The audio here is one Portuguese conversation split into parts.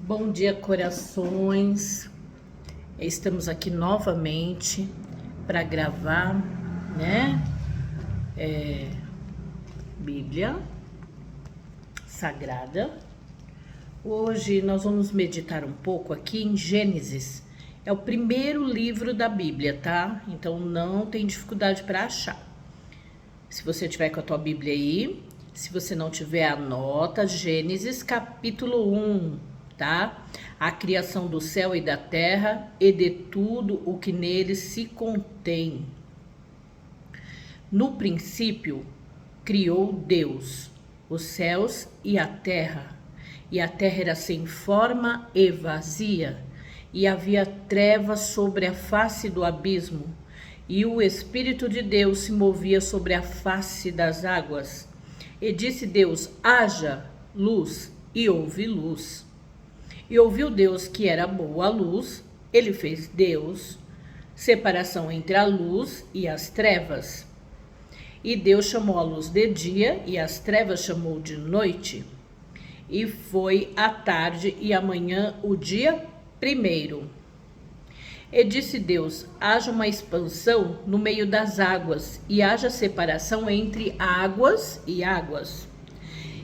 Bom dia, corações. Estamos aqui novamente para gravar, né? Bíblia Sagrada. Hoje nós vamos meditar um pouco aqui em Gênesis. É o primeiro livro da Bíblia, tá? Então não tem dificuldade para achar. Se você tiver com a tua Bíblia aí, se você não tiver, anota Gênesis capítulo 1, tá? A criação do céu e da terra e de tudo o que neles se contém. No princípio, criou Deus os céus e a terra era sem forma e vazia, e havia trevas sobre a face do abismo, e o Espírito de Deus se movia sobre a face das águas. E disse Deus: haja luz, e houve luz. E ouviu Deus que era boa a luz, ele fez Deus separação entre a luz e as trevas. E Deus chamou a luz de dia, e as trevas chamou de noite. E foi a tarde e a manhã o dia primeiro. E disse Deus: haja uma expansão no meio das águas, e haja separação entre águas e águas.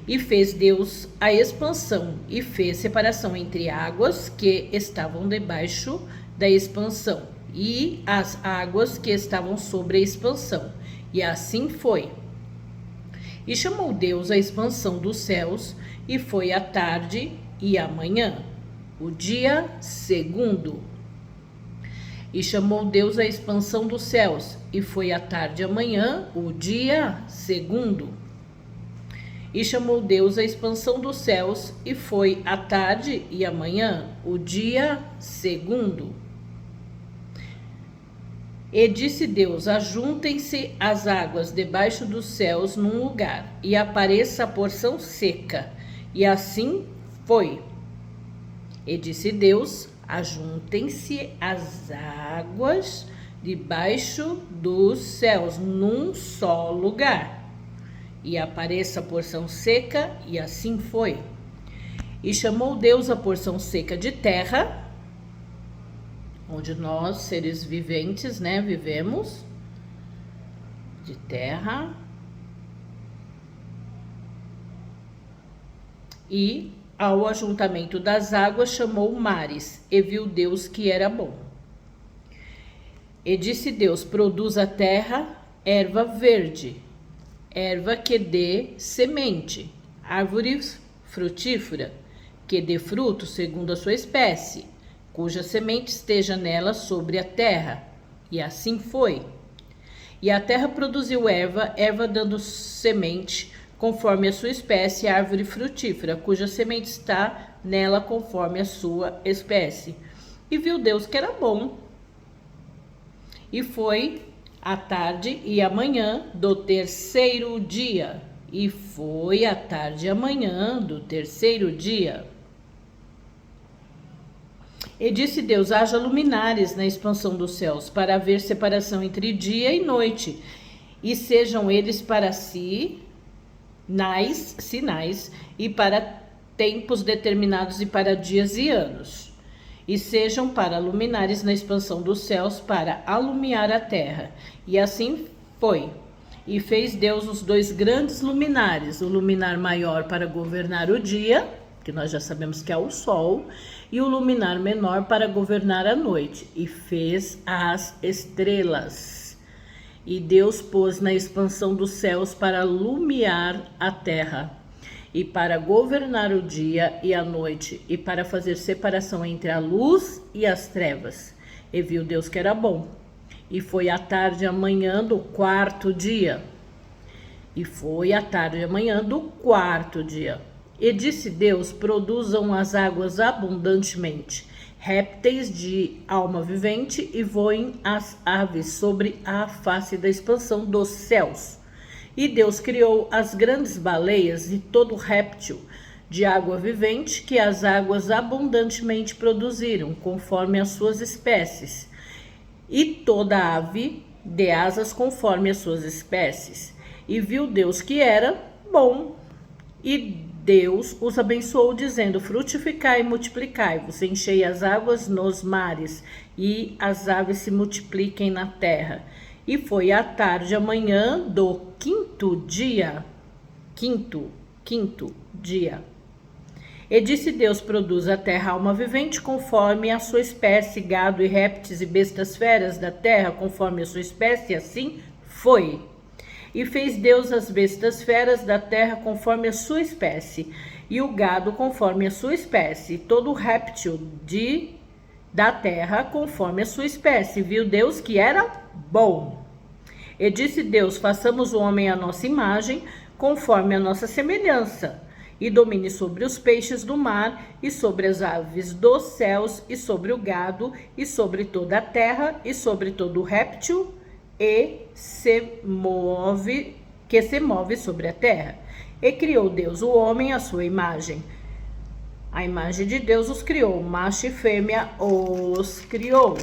E fez Deus a expansão, e fez separação entre águas que estavam debaixo da expansão, e as águas que estavam sobre a expansão. E assim foi. E chamou Deus a expansão dos céus, e foi a tarde e a manhã, o dia segundo. E chamou Deus a expansão dos céus, e foi a tarde e a manhã, o dia segundo. E chamou Deus a expansão dos céus, e foi a tarde e a manhã, o dia segundo. E disse Deus: ajuntem-se as águas debaixo dos céus num lugar, e apareça a porção seca. E assim foi. E disse Deus: ajuntem-se as águas debaixo dos céus num só lugar, e apareça a porção seca, e assim foi. E chamou Deus a porção seca de terra, onde nós, seres viventes, né, vivemos, de terra, e ao ajuntamento das águas chamou mares, e viu Deus que era bom. E disse Deus: produz a terra erva verde, erva que dê semente, árvore frutífera, que dê fruto segundo a sua espécie, cuja semente esteja nela sobre a terra. E assim foi. E a terra produziu erva dando semente conforme a sua espécie, árvore frutífera, cuja semente está nela conforme a sua espécie. E viu Deus que era bom. E foi a tarde e a manhã do terceiro dia. E foi a tarde e a manhã do terceiro dia. E disse Deus: haja luminares na expansão dos céus, para haver separação entre dia e noite, e sejam eles para si sinais, e para tempos determinados, e para dias e anos. E sejam para luminares na expansão dos céus, para alumiar a terra. E assim foi. E fez Deus os dois grandes luminares, o luminar maior para governar o dia, que nós já sabemos que é o sol, e o luminar menor para governar a noite. E fez as estrelas. E Deus pôs na expansão dos céus para alumiar a terra, e para governar o dia e a noite, e para fazer separação entre a luz e as trevas. E viu Deus que era bom. E foi a tarde e a manhã do quarto dia. E foi a tarde e a manhã do quarto dia. E disse Deus: produzam as águas abundantemente, répteis de alma vivente, e voem as aves sobre a face da expansão dos céus. E Deus criou as grandes baleias e todo réptil de água vivente que as águas abundantemente produziram, conforme as suas espécies, e toda ave de asas conforme as suas espécies. E viu Deus que era bom. E Deus os abençoou, dizendo: frutificai e multiplicai-vos, enchei as águas nos mares, e as aves se multipliquem na terra. E foi à tarde amanhã do quinto dia. Quinto dia. E disse Deus: produz a terra alma vivente conforme a sua espécie, gado e répteis e bestas feras da terra conforme a sua espécie, e assim foi. E fez Deus as bestas feras da terra conforme a sua espécie, e o gado conforme a sua espécie, e todo réptil da terra conforme a sua espécie. Viu Deus que era bom. E disse Deus: façamos o homem à nossa imagem, conforme a nossa semelhança, e domine sobre os peixes do mar, e sobre as aves dos céus, e sobre o gado, e sobre toda a terra, e sobre todo o réptil que se move sobre a terra. E criou Deus o homem à sua imagem. A imagem de Deus os criou, macho e fêmea os criou.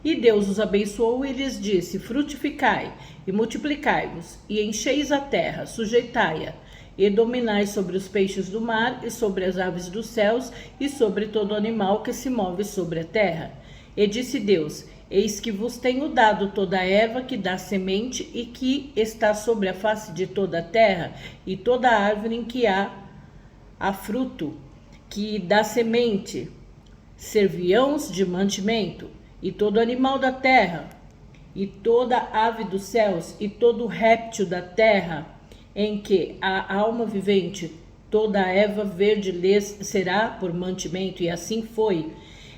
E Deus os abençoou e lhes disse: frutificai e multiplicai-vos, e encheis a terra, sujeitai-a, e dominai sobre os peixes do mar, e sobre as aves dos céus, e sobre todo animal que se move sobre a terra. E disse Deus: eis que vos tenho dado toda a erva que dá semente e que está sobre a face de toda a terra, e toda a árvore em que há fruto, que dá semente, servião-os de mantimento, e todo animal da terra, e toda ave dos céus, e todo réptil da terra, em que há alma vivente, toda a erva verde lhes será por mantimento. E assim foi.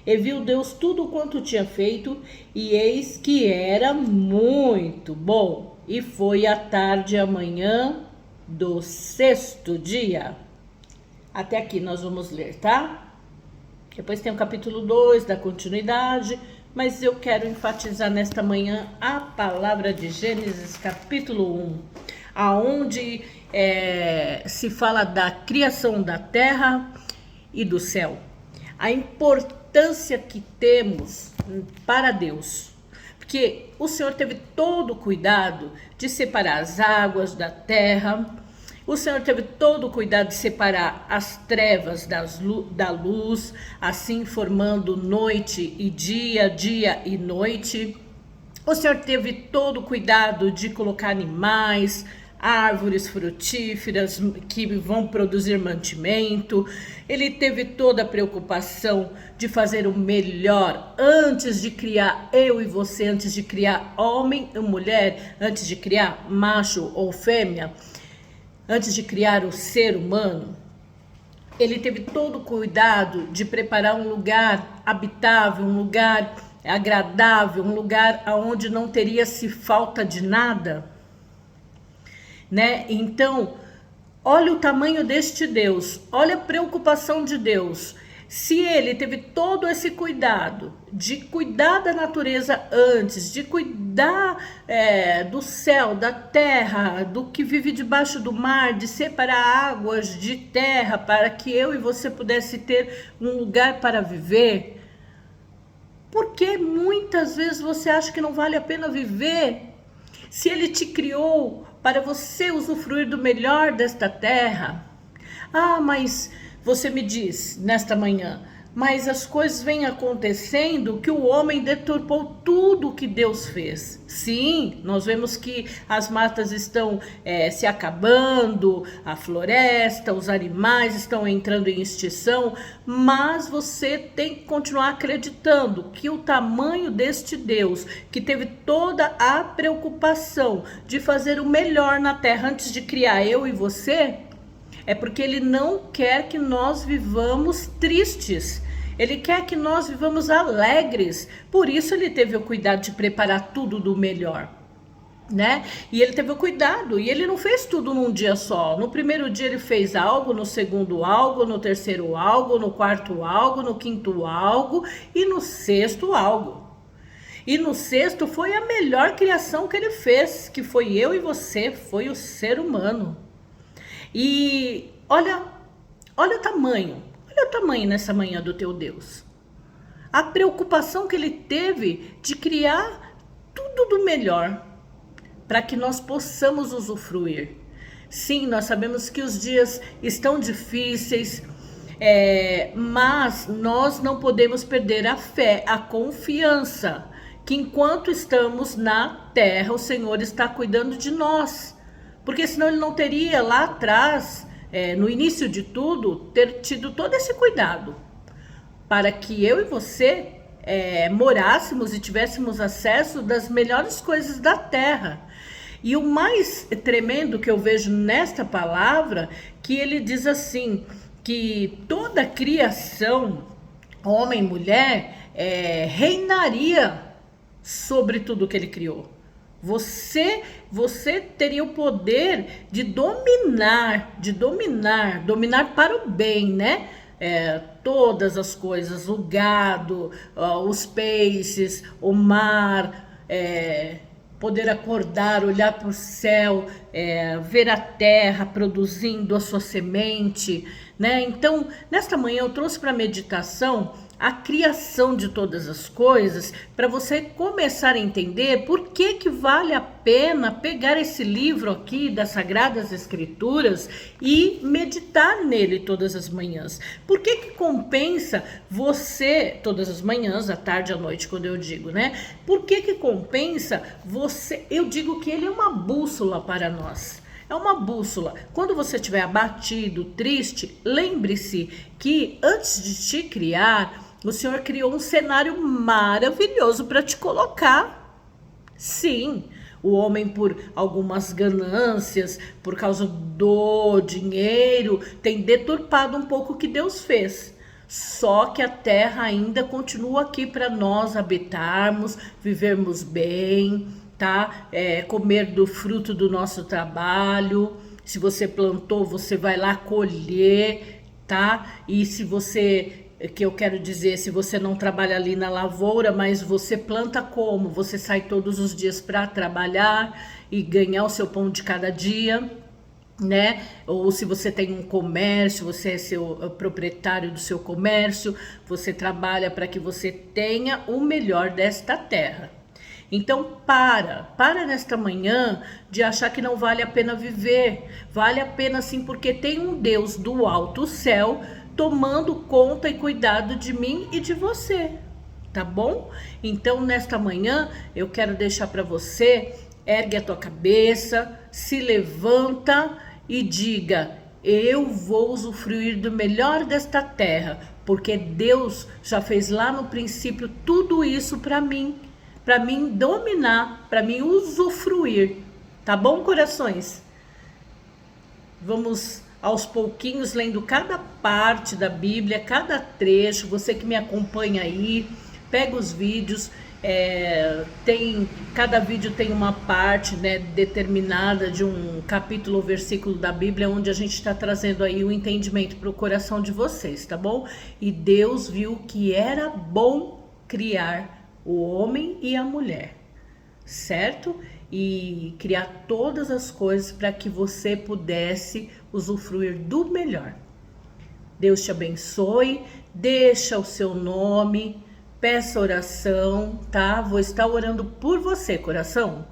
E viu Deus tudo quanto tinha feito, e eis que era muito bom. E foi a tarde e a manhã do sexto dia. Até aqui nós vamos ler, tá? Depois tem o capítulo 2 da continuidade, mas eu quero enfatizar nesta manhã a palavra de Gênesis capítulo 1, aonde se fala da criação da terra e do céu. A importância que temos para Deus, porque o Senhor teve todo o cuidado de separar as águas da terra, o Senhor teve todo o cuidado de separar as trevas da luz, assim formando noite e dia, dia e noite. O Senhor teve todo o cuidado de colocar animais, árvores frutíferas que vão produzir mantimento. Ele teve toda a preocupação de fazer o melhor antes de criar eu e você, antes de criar homem e mulher, antes de criar macho ou fêmea, antes de criar o ser humano. Ele teve todo o cuidado de preparar um lugar habitável, um lugar agradável, um lugar onde não teria-se falta de nada, né? Então, olha o tamanho deste Deus, olha a preocupação de Deus. Se ele teve todo esse cuidado de cuidar da natureza antes, de cuidar do céu, da terra, do que vive debaixo do mar, de separar águas de terra para que eu e você pudesse ter um lugar para viver, porque muitas vezes você acha que não vale a pena viver? Se ele te criou para você usufruir do melhor desta terra. Ah, mas você me diz nesta manhã, mas as coisas vêm acontecendo que o homem deturpou tudo o que Deus fez. Sim, nós vemos que as matas estão se acabando, a floresta, os animais estão entrando em extinção, mas você tem que continuar acreditando que o tamanho deste Deus, que teve toda a preocupação de fazer o melhor na terra antes de criar eu e você, é porque ele não quer que nós vivamos tristes. Ele quer que nós vivamos alegres. Por isso ele teve o cuidado de preparar tudo do melhor, né? E ele teve o cuidado. E ele não fez tudo num dia só. No primeiro dia ele fez algo, no segundo algo, no terceiro algo, no quarto algo, no quinto algo e no sexto algo. E no sexto foi a melhor criação que ele fez, que foi eu e você, foi o ser humano. E olha o tamanho nessa manhã do teu Deus. A preocupação que ele teve de criar tudo do melhor para que nós possamos usufruir. Sim, nós sabemos que os dias estão difíceis, mas nós não podemos perder a fé, a confiança, que enquanto estamos na terra, o Senhor está cuidando de nós. Porque senão ele não teria lá atrás, no início de tudo, ter tido todo esse cuidado para que eu e você morássemos e tivéssemos acesso das melhores coisas da terra. E o mais tremendo que eu vejo nesta palavra, que ele diz assim, que toda a criação, homem e mulher, reinaria sobre tudo que ele criou. Você teria o poder de dominar para o bem, né? Todas as coisas, o gado, os peixes, o mar, poder acordar, olhar para o céu, ver a terra produzindo a sua semente, né? Então, nesta manhã eu trouxe para meditação a criação de todas as coisas, para você começar a entender por que vale a pena pegar esse livro aqui das Sagradas Escrituras e meditar nele todas as manhãs. Por que compensa você, todas as manhãs, à tarde, à noite, quando eu digo, né? Por que compensa você? Eu digo que ele é uma bússola para nós. É uma bússola. Quando você estiver abatido, triste, lembre-se que antes de te criar, o Senhor criou um cenário maravilhoso para te colocar. Sim, o homem, por algumas ganâncias, por causa do dinheiro, tem deturpado um pouco o que Deus fez. Só que a terra ainda continua aqui para nós habitarmos, vivermos bem, tá? Comer do fruto do nosso trabalho. Se você plantou, você vai lá colher, tá? E se você, que eu quero dizer, se você não trabalha ali na lavoura, mas você planta como? Você sai todos os dias para trabalhar e ganhar o seu pão de cada dia, né? Ou se você tem um comércio, você é proprietário do seu comércio, você trabalha para que você tenha o melhor desta terra. Então para nesta manhã de achar que não vale a pena viver. Vale a pena sim, porque tem um Deus do alto céu tomando conta e cuidado de mim e de você, tá bom? Então nesta manhã eu quero deixar para você, ergue a tua cabeça, se levanta e diga: eu vou usufruir do melhor desta terra, porque Deus já fez lá no princípio tudo isso para mim dominar, para mim usufruir, tá bom, corações? Vamos aos pouquinhos lendo cada parte da Bíblia, cada trecho. Você que me acompanha aí, pega os vídeos, cada vídeo tem uma parte, né, determinada de um capítulo ou versículo da Bíblia, onde a gente está trazendo aí o entendimento para o coração de vocês, tá bom? E Deus viu que era bom criar o homem e a mulher, certo? E criar todas as coisas para que você pudesse usufruir do melhor. Deus te abençoe, deixa o seu nome, peça oração, tá? Vou estar orando por você, coração.